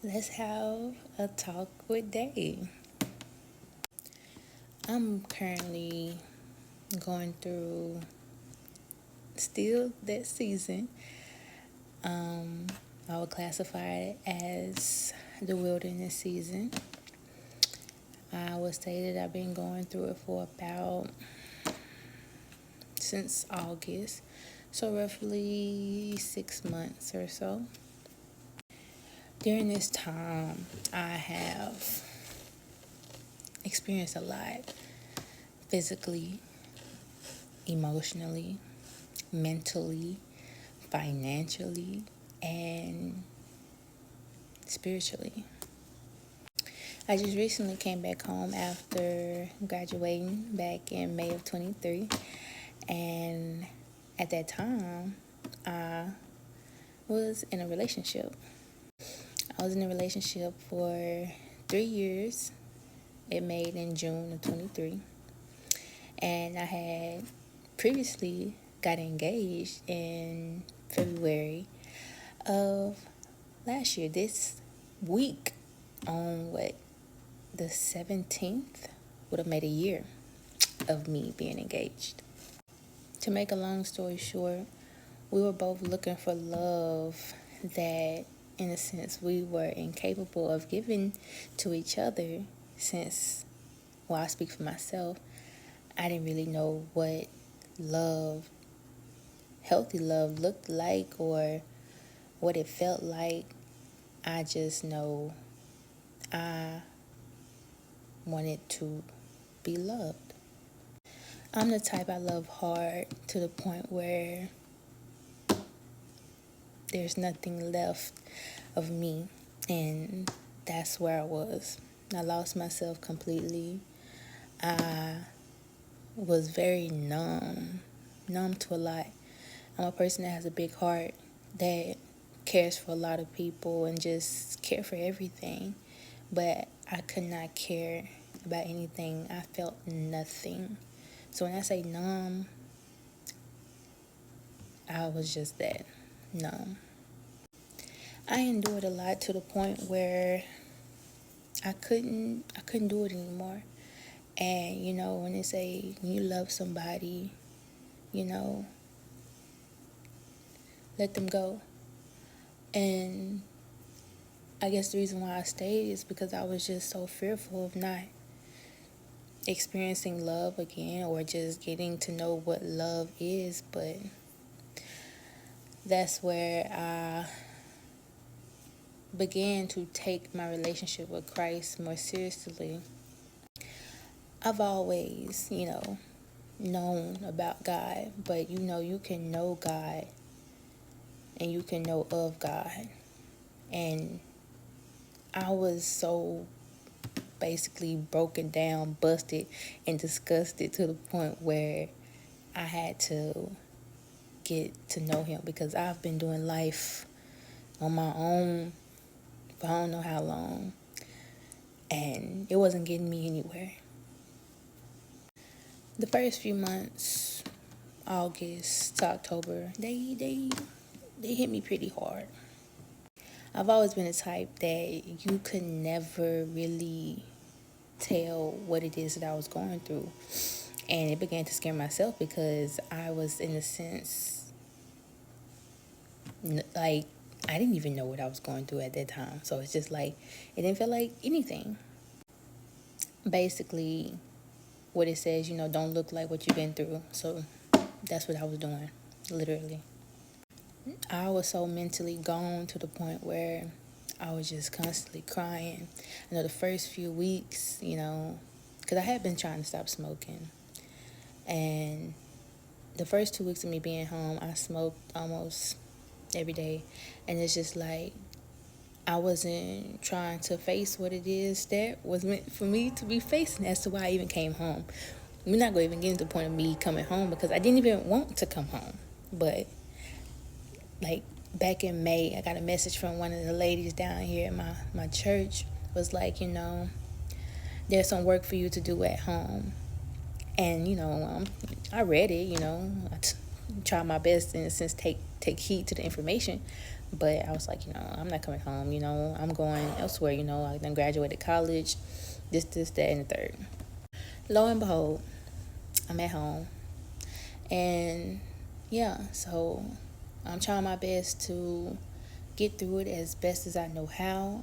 Let's have a talk with Day. I'm currently going through still that season. I would classify it as the wilderness season. I would say that I've been going through it for about since August, so roughly 6 months or so. During this time, I have experienced a lot physically, emotionally, mentally, financially, and spiritually. I just recently came back home after graduating back in May of 23, and at that time, I was in a relationship. I was in a relationship for 3 years. It made in June of 23. And I had previously got engaged in February of last year. This week on the 17th would have made a year of me being engaged. To make a long story short, we were both looking for love that, in a sense, we were incapable of giving to each other since, well, I speak for myself, I didn't really know what love, healthy love, looked like or what it felt like. I just know I wanted to be loved. I'm the type I love hard to the point where there's nothing left of me, and that's where I was. I lost myself completely. I was very numb to a lot. I'm a person that has a big heart, that cares for a lot of people and just care for everything, but I could not care about anything. I felt nothing. So when I say numb, I was just that, numb. I endured a lot to the point where I couldn't do it anymore. And when they say you love somebody, let them go. And I guess the reason why I stayed is because I was just so fearful of not experiencing love again or just getting to know what love is. But that's where I began to take my relationship with Christ more seriously. I've always, known about God, but you can know God and you can know of God. And I was so basically broken down, busted, and disgusted to the point where I had to get to know him, because I've been doing life on my own for I don't know how long, and it wasn't getting me anywhere. The first few months, August to October, they hit me pretty hard. I've always been the type that you could never really tell what it is that I was going through. And it began to scare myself because I was, in a sense, like, I didn't even know what I was going through at that time. So it's just like, it didn't feel like anything. Basically, what it says, don't look like what you've been through. So that's what I was doing, literally. I was so mentally gone to the point where I was just constantly crying. I know the first few weeks, because I had been trying to stop smoking. And the first 2 weeks of me being home, I smoked almost every day. And it's just like, I wasn't trying to face what it is that was meant for me to be facing as to why I even came home. We're not going to even get into the point of me coming home because I didn't even want to come home. But like back in May, I got a message from one of the ladies down here at my church. Was like, there's some work for you to do at home. And, I read it, I tried my best in a sense take heed to the information. But I was like, I'm not coming home. I'm going elsewhere. I then graduated college, this, that, and the third. Lo and behold, I'm at home. And yeah, so I'm trying my best to get through it as best as I know how.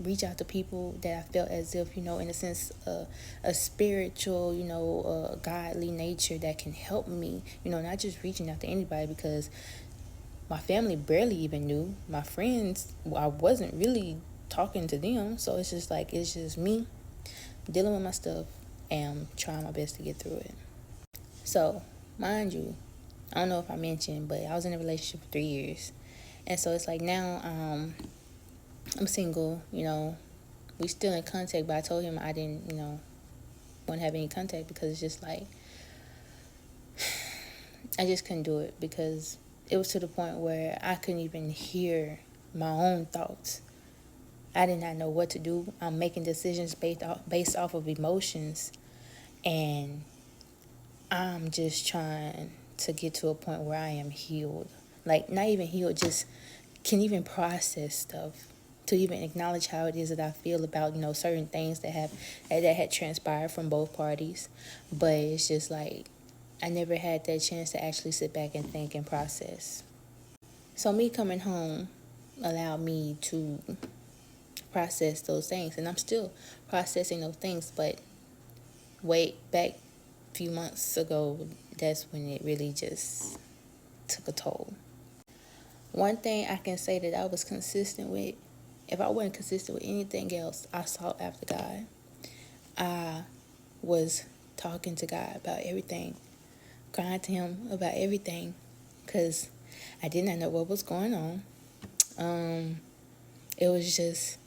Reach out to people that I felt as if, in a sense, a spiritual, godly nature that can help me. Not just reaching out to anybody, because my family barely even knew. My friends, I wasn't really talking to them. So it's just me dealing with my stuff and trying my best to get through it. So, mind you, I don't know if I mentioned, but I was in a relationship for 3 years. And so it's like now I'm single, we still in contact, but I told him I didn't, want to have any contact, because it's just like, I just couldn't do it, because it was to the point where I couldn't even hear my own thoughts. I did not know what to do. I'm making decisions based off of emotions, and I'm just trying to get to a point where I am healed. Like, not even healed, just can even process stuff, to even acknowledge how it is that I feel about, certain things that had transpired from both parties. But it's just like, I never had that chance to actually sit back and think and process. So me coming home allowed me to process those things, and I'm still processing those things. But back a few months ago, that's when it really just took a toll. One thing I can say that I was consistent with, if I wasn't consistent with anything else, I sought after God. I was talking to God about everything, crying to him about everything, because I did not know what was going on. It was just,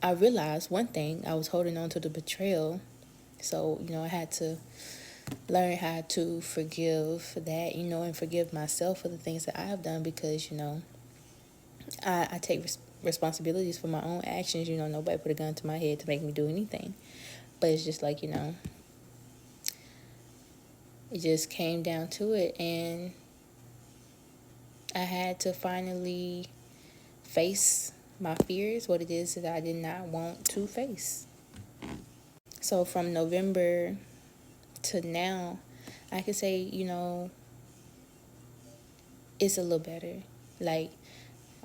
I realized one thing, I was holding on to the betrayal. So, I had to learn how to forgive that, and forgive myself for the things that I have done, because, I take responsibilities for my own actions. Nobody put a gun to my head to make me do anything. But it's just like, it just came down to it, and I had to finally face my fears, what it is that I did not want to face. So from November to now, I could say, it's a little better. Like,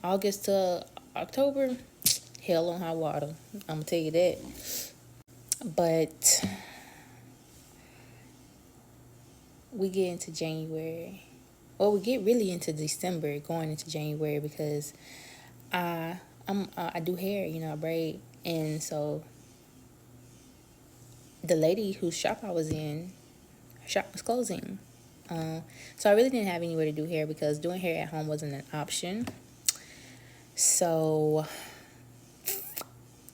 August to October, hell on high water. I'm going to tell you that. But we get into January. Well, we get really into December, going into January, because I do hair, I braid. And so the lady whose shop I was in, her shop was closing. So I really didn't have anywhere to do hair, because doing hair at home wasn't an option. So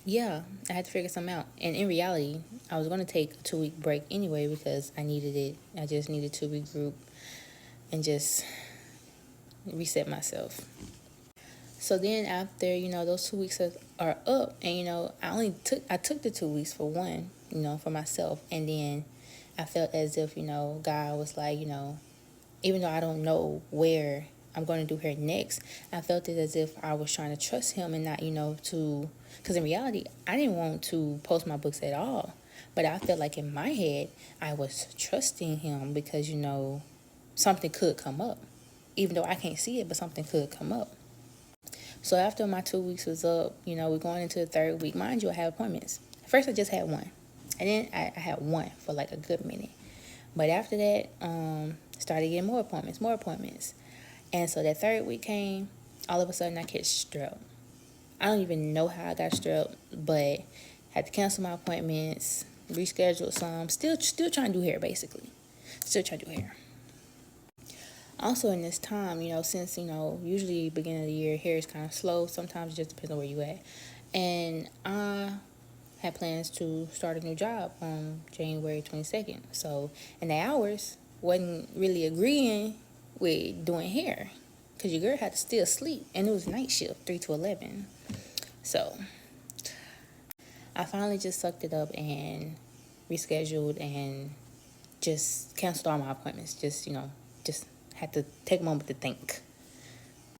yeah, I had to figure something out. And in reality, I was going to take a 2-week break anyway, because I needed it. I just needed to regroup and just reset myself. So then after, those 2 weeks are up, and, I took the 2 weeks for one, for myself. And then I felt as if, God was like, even though I don't know where I'm going to do hair next, I felt it as if I was trying to trust him, and not, because in reality, I didn't want to post my books at all. But I felt like in my head, I was trusting him, because, something could come up. Even though I can't see it, but something could come up. So after my 2 weeks was up, we're going into the third week. Mind you, I have appointments. At first, I just had one. And then I had one for like a good minute. But after that, started getting more appointments. And so that third week came, all of a sudden I catch strep. I don't even know how I got strep, but had to cancel my appointments, reschedule some. Still trying to do hair, basically. Still trying to do hair. Also in this time, since, usually beginning of the year, hair is kind of slow. Sometimes it just depends on where you at. And I had plans to start a new job on January 22nd. So, and the hours wasn't really agreeing with doing hair, because your girl had to still sleep. And it was night shift, 3 to 11. So, I finally just sucked it up and rescheduled and just canceled all my appointments. Just had to take a moment to think.